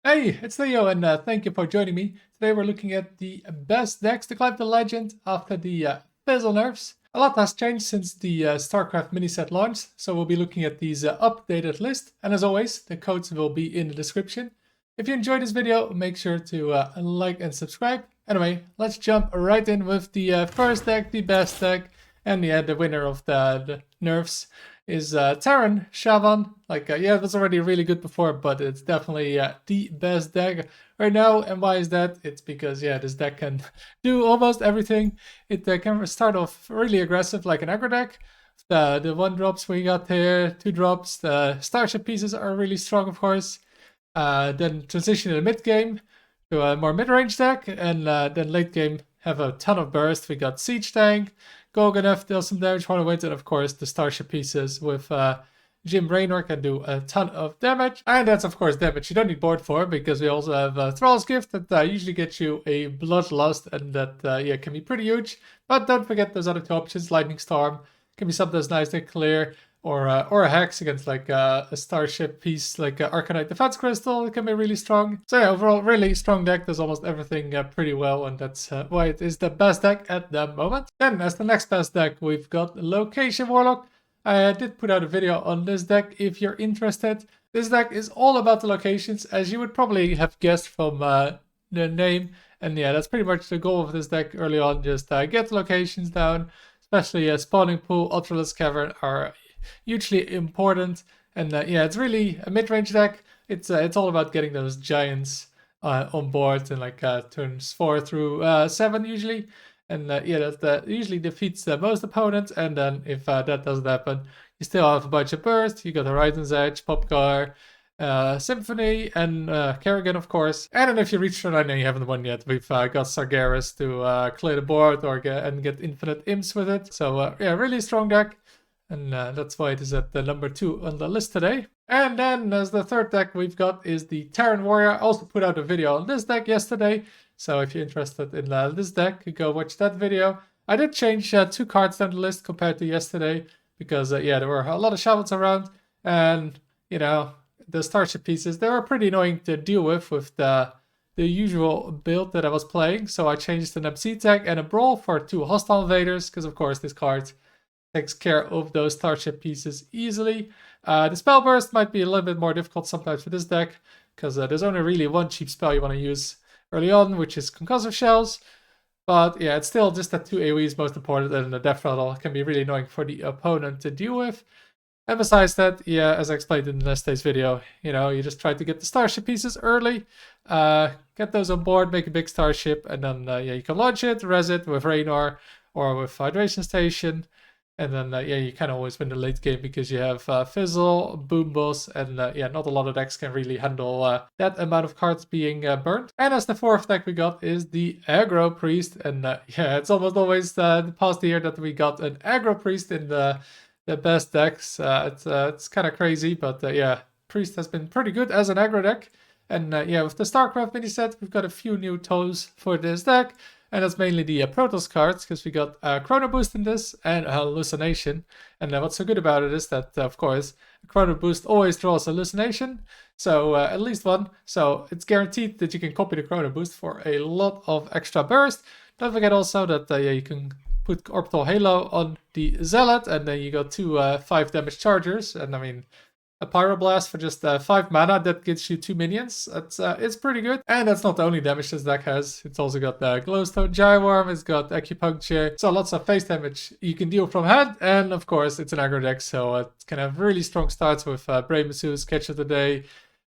Hey, it's Theo, and thank you for joining me. Today we're looking at the best decks to climb the legend after the Fizzle nerfs. A lot has changed since the StarCraft mini set launched, so we'll be looking at these updated list. And as always, the codes will be in the description. If you enjoyed this video, make sure to like and subscribe. Anyway, let's jump right in with the first deck, the best deck, and the winner of the nerfs is Terran Shaman. Yeah, it was already really good before, but it's definitely the best deck right now. And why is that? It's because, yeah, this deck can do almost everything. It can start off really aggressive like an aggro deck. The 1-drops we got here, 2-drops, the starship pieces are really strong, of course. Then transition in the mid game to a more mid-range deck, and then late game have a ton of burst. We got Siege Tank, Golganef deals some damage for the wins, and of course the starship pieces with Jim Raynor can do a ton of damage. And that's of course damage you don't need board for, because we also have Thrall's Gift that usually gets you a Bloodlust, and that yeah, can be pretty huge. But don't forget those other two options. Lightning Storm can be something that's nice to clear, or a Hex against like a starship piece like Arcanite Defense Crystal. It can be really strong. So yeah, overall really strong deck, does almost everything pretty well, and that's why it is the best deck at the moment. Then as the next best deck, we've got Location Warlock. I did put out a video on this deck if you're interested. This deck is all about the locations, as you would probably have guessed from the name. And yeah, that's pretty much the goal of this deck early on, just get the locations down. Especially Spawning Pool, Ultralisk Cavern are hugely important. And yeah, it's really a mid-range deck. It's all about getting those giants on board in like turns 4 through 7 usually. And yeah, that usually defeats most opponents. And then if that doesn't happen, you still have a bunch of burst. You got Horizon's Edge, Popcar, Symphony, and Kerrigan, of course. And then if you reach turn 9 and you haven't won yet, we've got Sargeras to clear the board or get infinite imps with it. So yeah, really strong deck. And that's why it is at the number 2 on the list today. And then as the third deck we've got is the Terran Warrior. I also put out a video on this deck yesterday. So if you're interested in this deck, you go watch that video. I did change 2 cards down the list compared to yesterday. Because yeah, there were a lot of shovels around. And, you know, the starship pieces, they were pretty annoying to deal with the usual build that I was playing. So I changed an MC tag and a Brawl for 2 hostile invaders. Because of course this card takes care of those starship pieces easily. The spell burst might be a little bit more difficult sometimes for this deck, because there's only really one cheap spell you want to use early on, which is Concussive Shells. But yeah, it's still just that 2 AoE is most important, and the Death Rattle can be really annoying for the opponent to deal with. And besides that, yeah, as I explained in yesterday's video, you know, you just try to get the starship pieces early, get those on board, make a big starship, and then yeah, you can launch it, res it with Raynor or with Hydration Station. And then, yeah, you kind of always win the late game because you have Fizzle, Boom Boss, and yeah, not a lot of decks can really handle that amount of cards being burned. And as the fourth deck we got is the Aggro Priest. And yeah, it's almost always the past year that we got an Aggro Priest in the best decks. It's kind of crazy, but yeah, Priest has been pretty good as an aggro deck. And yeah, with the StarCraft mini set, we've got a few new toes for this deck. And that's mainly the Protoss cards, because we got Chrono Boost in this and Hallucination. And what's so good about it is that, of course, Chrono Boost always draws Hallucination, so at least one. So it's guaranteed that you can copy the Chrono Boost for a lot of extra burst. Don't forget also that yeah, you can put Orbital Halo on the Zealot, and then you got 2 5 damage chargers. And I mean, a Pyroblast for just 5 mana, that gives you 2 minions. It's pretty good. And that's not the only damage this deck has. It's also got the Glowstone Gyworm, it's got Acupuncture. So lots of face damage you can deal from hand. And of course, it's an aggro deck, so it can have really strong starts with Brave Masseuse, Catch of the Day,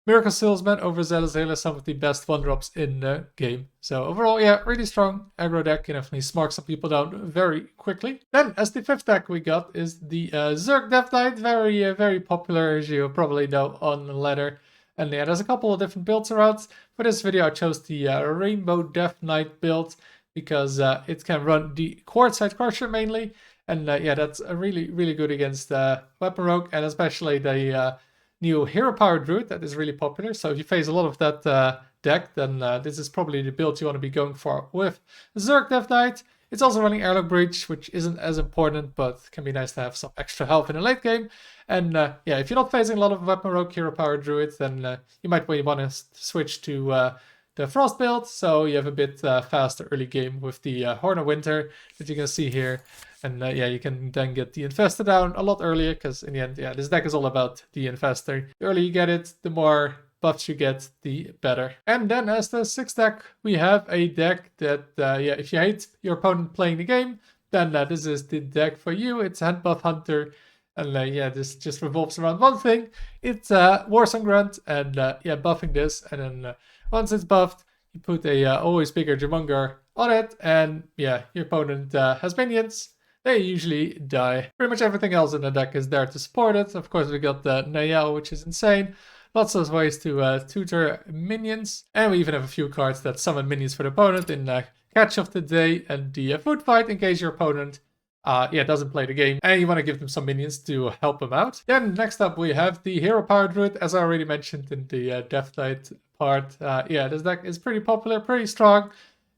Miracle Salesman, Overzealous Healer, some of the best 1-drops in the game. So overall, yeah, really strong aggro deck. Can definitely smart some people down very quickly. Then, as the fifth deck we got is the Zerg Death Knight. Very, very popular, as you probably know, on the ladder. And yeah, there's a couple of different builds around. For this video, I chose the Rainbow Death Knight build, because it can run the Quartzite Crusher mainly. And yeah, that's really, really good against Weapon Rogue, and especially the new Hero Power Druid that is really popular. So if you face a lot of that deck, then this is probably the build you want to be going for with Zerg Death Knight. It's also running Airlock Breach, which isn't as important, but can be nice to have some extra health in the late game. And yeah, if you're not facing a lot of Weapon Rogue Hero Power Druid, then you might want to switch to the Frost build, so you have a bit faster early game with the Horn of Winter that you can see here. And yeah, you can then get the Infestor down a lot earlier, because in the end, yeah, this deck is all about the Infestor. The earlier you get it, the more buffs you get, the better. And then as the 6th deck, we have a deck that, yeah, if you hate your opponent playing the game, then this is the deck for you. It's Handbuff Hunter. And yeah, this just revolves around one thing. It's Warsong Grunt, and yeah, buffing this. And then once it's buffed, you put a always bigger Jumungar on it. And yeah, your opponent has minions. They usually die. Pretty much everything else in the deck is there to support it. Of course, we got the Nayel, which is insane. Lots of ways to tutor minions. And we even have a few cards that summon minions for the opponent in Catch of the Day and the Food Fight, in case your opponent yeah, doesn't play the game and you want to give them some minions to help them out. Then next up we have the Hero Power Druid, as I already mentioned in the Death Knight part. Yeah, this deck is pretty popular, pretty strong.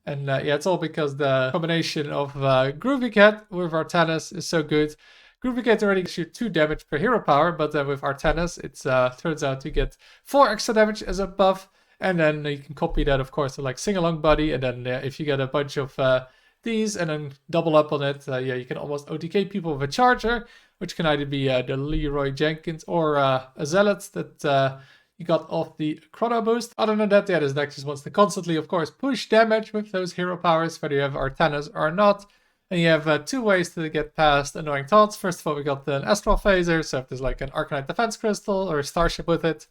And yeah, it's all because the combination of Groovy Cat with Artanis is so good. Groovy Cat already gives you 2 damage per hero power, but then with Artanis, it turns out to get 4 extra damage as a buff. And then you can copy that, of course, to like Sing-Along Buddy. And then if you get a bunch of these and then double up on it, yeah, you can almost OTK people with a Charger, which can either be the Leroy Jenkins or a Zealot that you got off the Chrono Boost. Other than that, yeah, this deck just wants to constantly, of course, push damage with those hero powers, whether you have Artanis or not. And you have 2 ways to get past Annoying Thoughts. First of all, we got an Astral Phaser, so if there's like an Arcanite Defense Crystal or a Starship with it,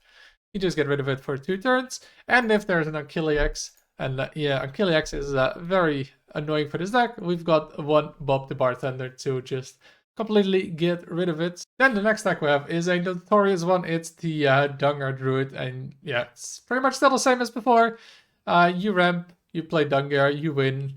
you just get rid of it for 2 turns. And if there's an Achilleax, and yeah, Achilleax is very annoying for this deck, we've got one Bob the Bartender to just completely get rid of it. Then the next deck we have is a notorious one. It's the Dungar Druid, and yeah, it's pretty much still the same as before. You ramp, you play Dungar, you win.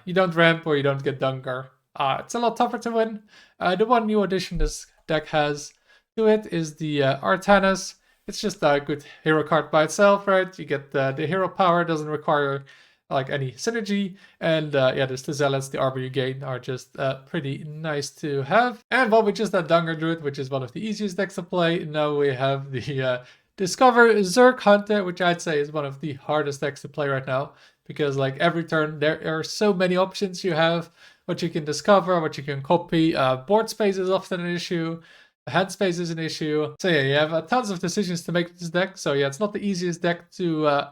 You don't ramp or you don't get Dungar. It's a lot tougher to win. The one new addition this deck has to it is the Artanis. It's just a good hero card by itself, right? You get the hero power, doesn't require like any synergy, and yeah, there's the Zealots, the armor you gain are just pretty nice to have. And while we just had Dungar Druid, which is one of the easiest decks to play, now we have the Discover Zerg Hunter, which I'd say is one of the hardest decks to play right now, because like every turn there are so many options you have, what you can discover, what you can copy. Board space is often an issue. Hand space is an issue. So yeah, you have tons of decisions to make with this deck. So yeah, it's not the easiest deck to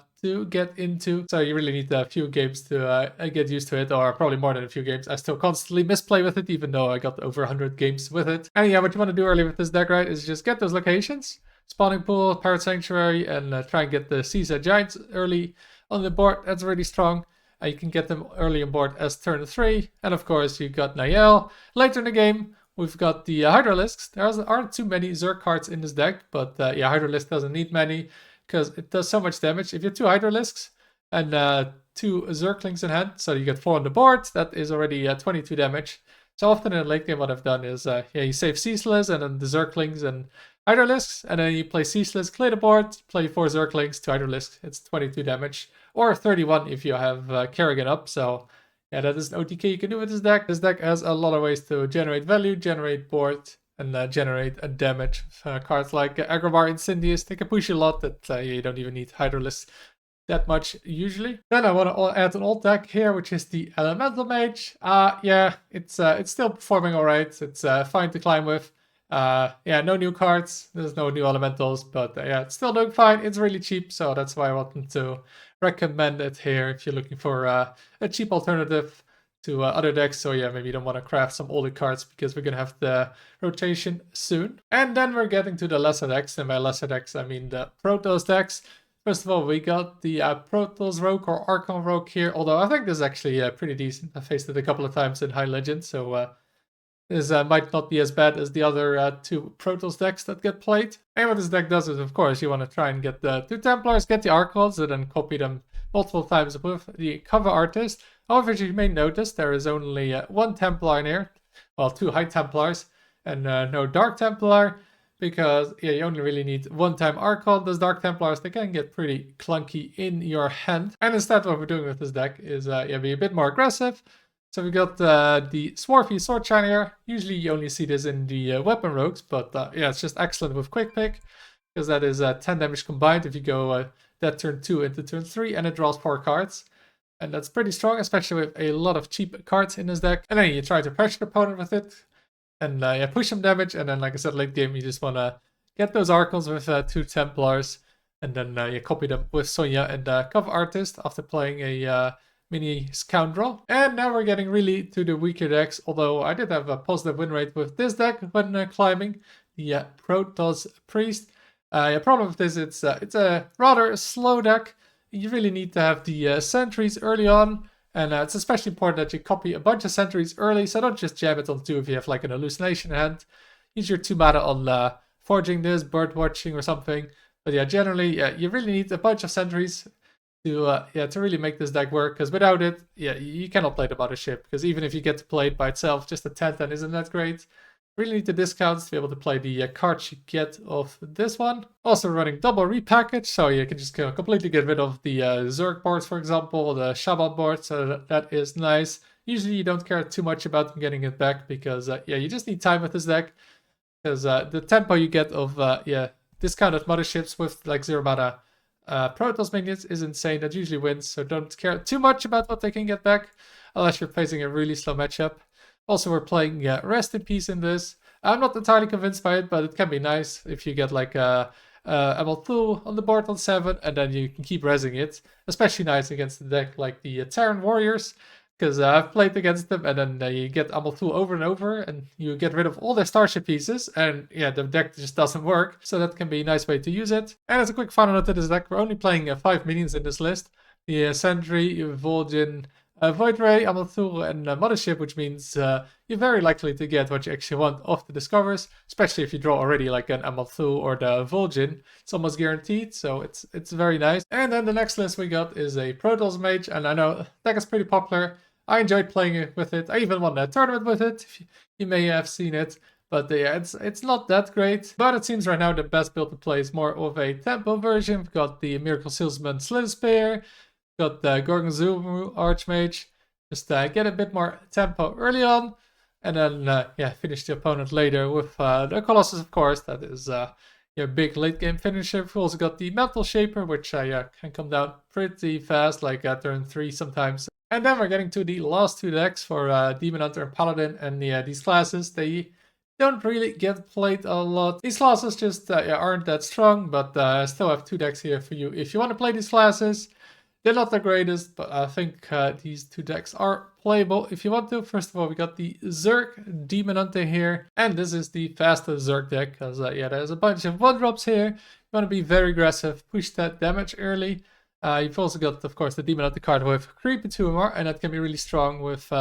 get into. So you really need a few games to get used to it, or probably more than a few games. I still constantly misplay with it, even though I got over 100 games with it. And yeah, what you want to do early with this deck, right, is just get those locations. Spawning Pool, Parrot Sanctuary, and try and get the Seaside Giants early on the board. That's really strong. You can get them early on board as turn 3. And of course, you got Nayel. Later in the game, we've got the Hydralisks. There aren't too many Zerg cards in this deck, but yeah, Hydralisk doesn't need many because it does so much damage. If you have 2 Hydralisks and 2 Zerglings in hand, so you get 4 on the board, that is already 22 damage. So often in the late game, what I've done is, yeah, you save Ceaseless and then the Zerglings and Hydralisks, and then you play Ceaseless, clear the board, play 4 Zerglings, 2 Hydralisks, it's 22 damage, or 31 if you have Kerrigan up, so yeah, that is an OTK you can do with this deck. This deck has a lot of ways to generate value, generate board, and generate a damage. Cards like Aggro Incendius, they can push a lot that you don't even need Hydralisk that much usually. Then I want to add an old deck here, which is the Elemental Mage. Yeah, it's still performing alright. It's fine to climb with. Yeah, no new cards. There's no new elementals, but yeah, it's still doing fine. It's really cheap, so that's why I wanted to recommend it here if you're looking for a cheap alternative to other decks. So yeah, maybe you don't want to craft some older cards because we're gonna have the rotation soon. And then we're getting to the lesser decks, and by lesser decks I mean the Protoss decks. First of all, we got the Protoss Rogue or Archon Rogue here, although I think this is actually pretty decent. I faced it a couple of times in High Legend, so this might not be as bad as the other 2 Protoss decks that get played. And what this deck does is, of course, you want to try and get the 2 Templars, get the Archons, and then copy them multiple times with the cover artist. However, as you may notice, there is only 1 Templar in here. Well, 2 High Templars and no Dark Templar, because yeah, you only really need 1-time Archon. Those Dark Templars, they can get pretty clunky in your hand. And instead, what we're doing with this deck is yeah, be a bit more aggressive. So we got the Swarthy Sword Shiner here. Usually you only see this in the weapon rogues, but yeah, it's just excellent with Quick Pick, because that is 10 damage combined if you go that turn 2 into turn 3, and it draws 4 cards. And that's pretty strong, especially with a lot of cheap cards in this deck. And then you try to pressure the opponent with it, and yeah, push some damage, and then like I said, late game you just want to get those Archons with 2 Templars, and then you copy them with Sonya and Cover Artist after playing a mini Scoundrel. And now we're getting really to the weaker decks, although I did have a positive win rate with this deck when climbing, the Protoss Priest. The problem with this, it's a rather slow deck. You really need to have the sentries early on, and it's especially important that you copy a bunch of sentries early, so don't just jam it on 2 if you have like an hallucination hand. Use your 2 mana on forging this, bird watching or something. But yeah, generally, yeah, you really need a bunch of sentries to really make this deck work, because without it, yeah, you cannot play the Mothership, because even if you get to play it by itself, just a 10-10 isn't that great. Really need the discounts to be able to play the cards you get of this one. Also running double repackage, so you can just completely get rid of the Zerg boards, for example, the Shaman board, so that is nice. Usually you don't care too much about them getting it back, because yeah, you just need time with this deck, because the tempo you get of discounted Motherships with like 0 mana Protoss minions is insane. That usually wins, so don't care too much about what they can get back, unless you're facing a really slow matchup. Also, we're playing Rest in Peace in this. I'm not entirely convinced by it, but it can be nice if you get like ML2 on the board on 7, and then you can keep resing it. Especially nice against the deck like the Terran Warriors, because I've played against them, and then you get ML2 over and over, and you get rid of all their starship pieces, and yeah, the deck just doesn't work. So that can be a nice way to use it. And as a quick final note to this deck, we're only playing 5 minions in this list. The Sentry, Vol'jin, Void Ray, ML2, and Mothership, which means you're very likely to get what you actually want off the Discovers, especially if you draw already like an ML2 or the Vol'jin. It's almost guaranteed, so it's very nice. And then the next list we got is a Protoss Mage, and I know that is pretty popular. I enjoyed playing it with it. I even won a tournament with it, if you may have seen it. But yeah, it's not that great. But it seems right now the best build to play is more of a tempo version. We've got the Miracle Salesman Slither Spear, got the Gorgonzola Archmage. Just get a bit more tempo early on, and then yeah, finish the opponent later with the Colossus, of course. That is your big late game finisher. We've also got the Mental Shaper, which can come down pretty fast, like at turn 3 sometimes. And then we're getting to the last 2 decks for Demon Hunter and Paladin, and these classes, they don't really get played a lot. These classes just aren't that strong, but I still have 2 decks here for you if you want to play these classes. They're not the greatest, but I think these 2 decks are playable if you want to. First of all, we got the Zerg Demon Hunter here, and this is the fastest Zerg deck, because yeah, there's a bunch of 1-drops here. You want to be very aggressive, push that damage early. You've also got, of course, the Demon Hunter card with Creepy Tumor, and that can be really strong with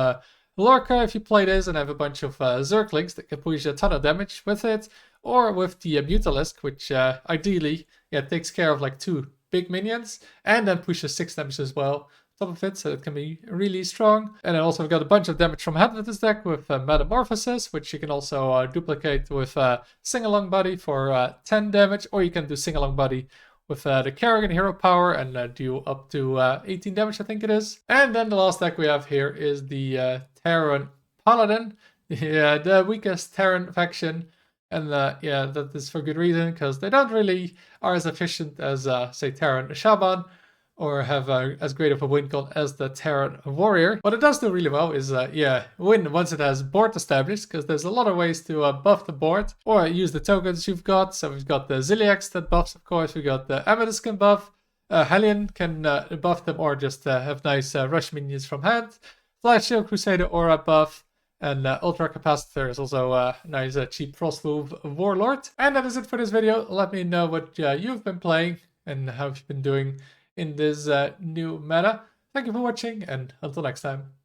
Lorca if you play this and have a bunch of Zerglings that can push a ton of damage with it, or with the Mutalisk, which ideally takes care of like 2 big minions, and then pushes 6 damage as well on top of it, so it can be really strong. And then also we've got a bunch of damage from hand with this deck with Metamorphosis, which you can also duplicate with Sing-Along Buddy for 10 damage, or you can do Sing-Along Buddy with the Kerrigan Hero Power and do up to 18 damage, I think it is. And then the last deck we have here is the Terran Paladin, the weakest Terran faction. And yeah, that is for good reason, because they don't really are as efficient as, say, Terran Shaman, or have as great of a win con as the Terran Warrior. What it does do really well is, win once it has board established, because there's a lot of ways to buff the board, or use the tokens you've got. So we've got the Ziliax that buffs, of course. We got the Amethyst can buff, Hellion can buff them, or just have nice rush minions from hand. Flash Shield Crusader Aura buff. And Ultra Capacitor is also a nice cheap Frostwolf Warlord. And that is it for this video. Let me know what you've been playing and how you've been doing in this new meta. Thank you for watching, and until next time.